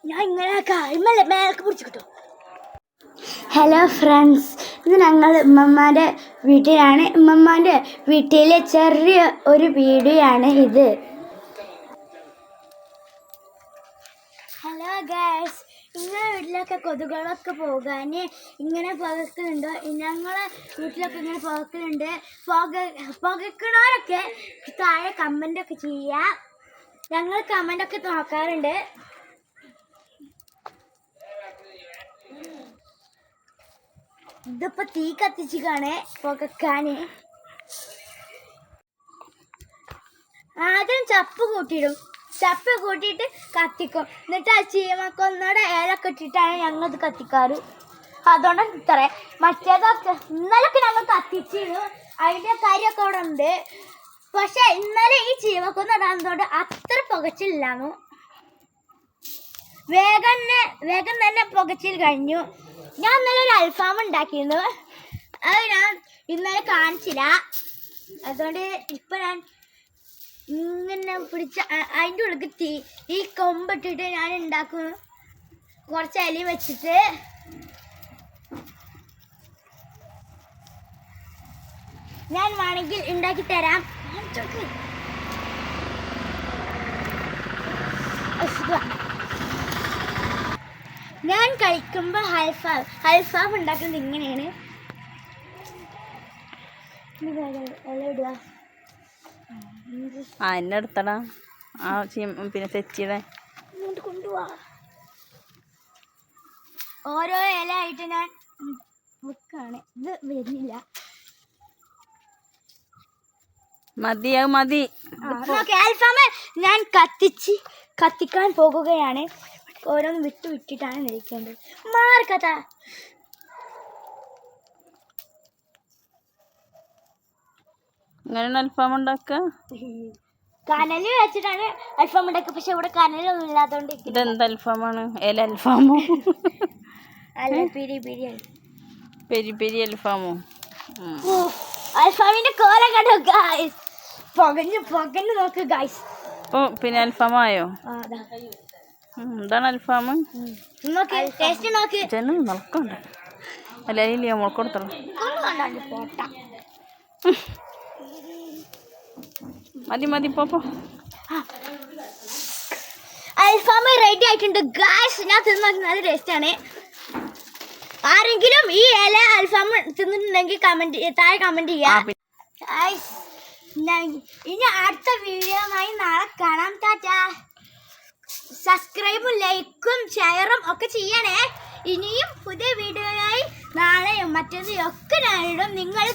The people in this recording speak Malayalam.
ഞാൻ ഇങ്ങനെ മേലക്ക് പിടിച്ചു കിട്ടും. ഹലോ ഫ്രണ്ട്സ്, ഇത് ഞങ്ങൾ ഉമ്മമ്മാൻ്റെ വീട്ടിലാണ്. ഉമ്മമ്മാൻ്റെ വീട്ടിലെ ചെറിയ ഒരു വീഡിയോ ആണ് ഇത്. ഹലോ ഗൈസ്, നിങ്ങളുടെ വീട്ടിലൊക്കെ കൊതുകുകളൊക്കെ പോകാൻ ഇങ്ങനെ പുകക്കുന്നുണ്ടോ? ഞങ്ങളെ വീട്ടിലൊക്കെ ഇങ്ങനെ പുകക്കുന്നുണ്ട്. പുകക്കണവരൊക്കെ താഴെ കമൻ്റൊക്കെ ചെയ്യുക. ഞങ്ങൾ കമൻ്റൊക്കെ നോക്കാറുണ്ട്. ഇതിപ്പോൾ തീ കത്തിച്ചിക്കാണ് പുകക്കാൻ. ആദ്യം ചപ്പ് കൂട്ടിയിടും. ചപ്പ് കൂട്ടിയിട്ട് കത്തിക്കും. എന്നിട്ട് ആ ചീമക്കൊന്നയുടെ ഇലൊക്കെ ഇട്ടിട്ടാണ് ഞങ്ങൾ ഇത് കത്തിക്കാറ്. അതുകൊണ്ടാണ് ഇത്ര. മറ്റേതൊക്കെ ഇന്നലൊക്കെ ഞങ്ങൾ കത്തിച്ചിരുന്നു. അതിൻ്റെ കാര്യമൊക്കെ അവിടെ ഉണ്ട്. പക്ഷെ ഇന്നലെ ഈ ചീമക്കൊന്ന ഇടാത്തതുകൊണ്ട് അത്ര പുകച്ചില്ലാന്നു. വേഗം തന്നെ പുകച്ചിൽ കഴിഞ്ഞു. ഞാൻ ഇന്നലെ ഒരു അൽഫാം ഉണ്ടാക്കിയിരുന്നു. അത് ഞാൻ ഇന്നലെ കാണിച്ചില്ല. അതുകൊണ്ട് ഇപ്പം ഞാൻ ഇങ്ങനെ പിടിച്ച അതിൻ്റെ ഉള്ളിൽ ഈ കൊമ്പിട്ടിട്ട് ഞാൻ ഉണ്ടാക്കുന്നു. കുറച്ച് അലി വെച്ചിട്ട് ഞാൻ വേണമെങ്കിൽ ഉണ്ടാക്കി തരാം. ഞാൻ കഴിക്കുമ്പോൾ അൽഫാം ഉണ്ടാക്കുന്നത് ഇങ്ങനെയാണ്. ഇടുക എന്നെ എടുത്തടാ. പിന്നെ തെച്ചിടെ കൊണ്ടുപോവാ. ഓരോ ഇല ആയിട്ട് ഞാൻ വെക്കാണ്. ഇത് വരുന്നില്ല. മതി. അൽഫാം ഞാൻ കത്തിക്കാൻ പോകുകയാണ്. ഓരോന്ന് വിട്ടിട്ടാണ് നിൽക്കേണ്ടത്. മാർക്കഥ ഇങ്ങനെ അൽഫാം ഉണ്ടാക്കുക. കനല് വെച്ചിട്ടാണ് അൽഫാം ഉണ്ടാക്കുക. പക്ഷെ ഇവിടെ കനലൊന്നും ഇല്ലാത്തതുകൊണ്ട് ഇതെന്ത് അൽഫാമാണ്? ഇല അൽഫാമോ? അല്ല, പെരി അൽഫാമോ? അൽഫാമിന്റെ കോലം കണ്ടോ ഗായ്സ്? പൊകഞ്ഞ് നോക്ക് ഗായ്സ്. പിന്നെ അൽഫാമായോ? എന്താണ് അൽഫാം? മുളക്കണ്ട. അല്ല ഇല്ല, മുളക്കൊടുത്തോളൂ. മതി പോ. അൽഫാം റെഡി ആയിട്ടുണ്ട് ഗായ്സ്. ഞാൻ തിന്നു നല്ല ടേസ്റ്റാണ്. ആരെങ്കിലും ഈ ഇല അൽഫാം തിന്നിട്ടുണ്ടെങ്കിൽ താഴെ കമന്റ് ചെയ്യാം. ഇനി അടുത്ത വീഡിയോയുമായി നാളെ കാണാം. ടാറ്റാ. സബ്സ്ക്രൈബും ലൈക്കും ഷെയറും ഒക്കെ ചെയ്യണേ. ഇനിയും പുതിയ വീഡിയോയായി നാളെയും മറ്റേതും ഒക്കെ ഞാനിടും. നിങ്ങൾ